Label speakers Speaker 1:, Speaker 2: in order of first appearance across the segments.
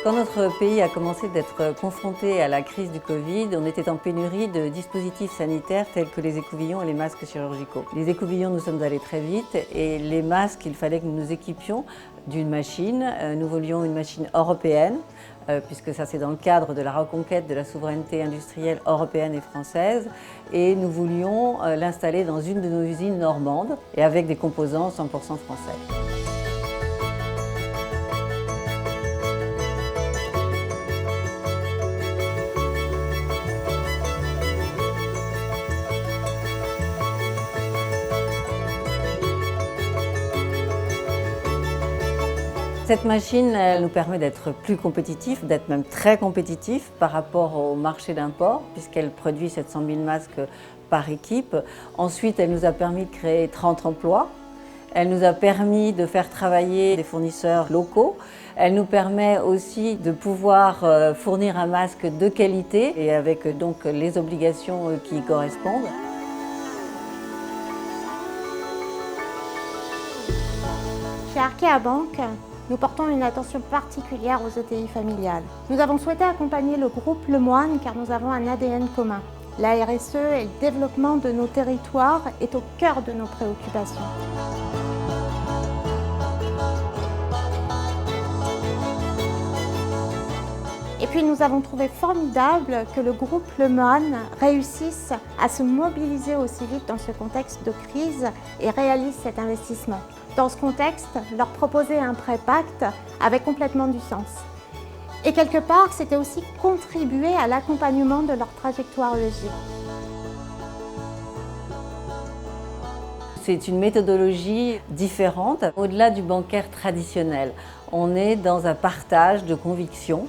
Speaker 1: Quand notre pays a commencé d'être confronté à la crise du Covid, on était en pénurie de dispositifs sanitaires tels que les écouvillons et les masques chirurgicaux. Les écouvillons, nous sommes allés très vite et les masques, il fallait que nous nous équipions d'une machine. Nous voulions une machine européenne, puisque ça c'est dans le cadre de la reconquête de la souveraineté industrielle européenne et française. Et nous voulions l'installer dans une de nos usines normandes et avec des composants 100% français. Cette machine, elle nous permet d'être plus compétitifs, d'être même très compétitifs par rapport au marché d'import, puisqu'elle produit 700 000 masques par équipe. Ensuite, elle nous a permis de créer 30 emplois. Elle nous a permis de faire travailler des fournisseurs locaux. Elle nous permet aussi de pouvoir fournir un masque de qualité et avec donc les obligations qui y correspondent.
Speaker 2: Chez Arkea Bank, nous portons une attention particulière aux ETI familiales. Nous avons souhaité accompagner le groupe Lemoine car nous avons un ADN commun. La RSE et le développement de nos territoires est au cœur de nos préoccupations. Et puis nous avons trouvé formidable que le groupe Lemoine réussisse à se mobiliser aussi vite dans ce contexte de crise et réalise cet investissement. Dans ce contexte, leur proposer un prêt pacte avait complètement du sens. Et quelque part, c'était aussi contribuer à l'accompagnement de leur trajectoire ESG.
Speaker 1: C'est une méthodologie différente, au-delà du bancaire traditionnel. On est dans un partage de convictions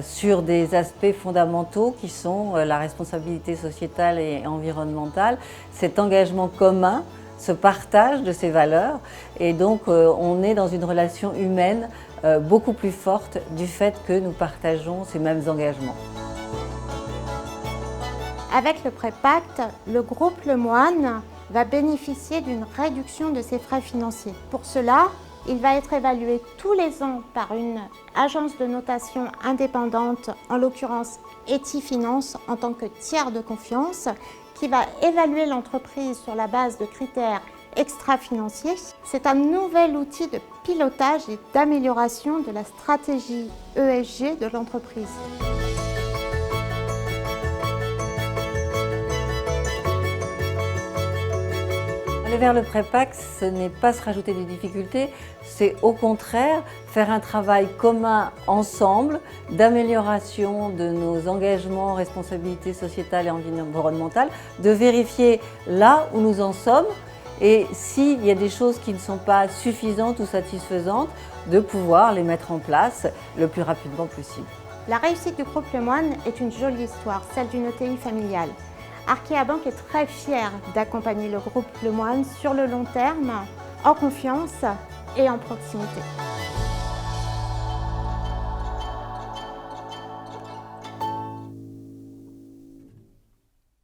Speaker 1: sur des aspects fondamentaux qui sont la responsabilité sociétale et environnementale, cet engagement commun, ce partage de ces valeurs, et donc on est dans une relation humaine beaucoup plus forte du fait que nous partageons ces mêmes engagements.
Speaker 2: Avec le prêt pacte, le groupe Lemoine va bénéficier d'une réduction de ses frais financiers. Pour cela, il va être évalué tous les ans par une agence de notation indépendante, en l'occurrence Etifinance en tant que tiers de confiance, qui va évaluer l'entreprise sur la base de critères extra-financiers. C'est un nouvel outil de pilotage et d'amélioration de la stratégie ESG de l'entreprise.
Speaker 1: Aller vers le prêt pacte, ce n'est pas se rajouter des difficultés, c'est au contraire faire un travail commun ensemble d'amélioration de nos engagements, responsabilités sociétales et environnementales, de vérifier là où nous en sommes et s'il y a des choses qui ne sont pas suffisantes ou satisfaisantes, de pouvoir les mettre en place le plus rapidement possible.
Speaker 2: La réussite du groupe Lemoine est une jolie histoire, celle d'une ETI familiale. Arkea Bank est très fière d'accompagner le groupe Lemoine sur le long terme, en confiance et en proximité.